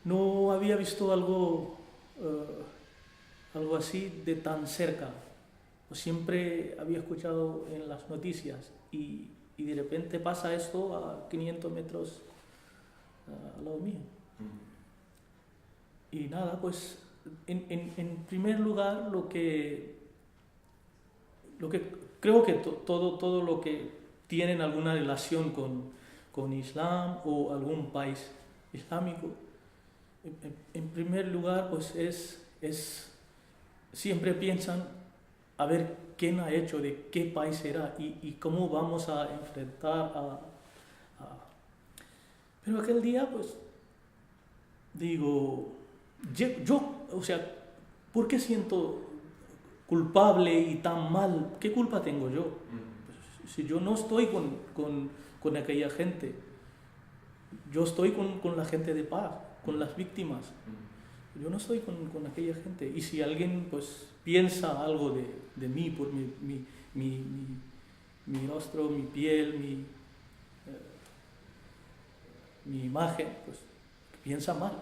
no había visto algo así de tan cerca. Siempre había escuchado en las noticias y de repente pasa esto a 500 metros al lado mío. Y nada, pues en primer lugar lo que creo que todo lo que tienen alguna relación con Islam o algún país islámico, en primer lugar pues siempre piensan a ver quién ha hecho, de qué país será y cómo vamos a enfrentar Pero aquel día pues digo, o sea, ¿por qué siento culpable y tan mal? ¿Qué culpa tengo yo? Pues, si yo no estoy con aquella gente, yo estoy con la gente de paz, con las víctimas. Yo no estoy con aquella gente. Y si alguien pues piensa algo de mí por mi rostro, mi piel, mi imagen, pues piensa mal.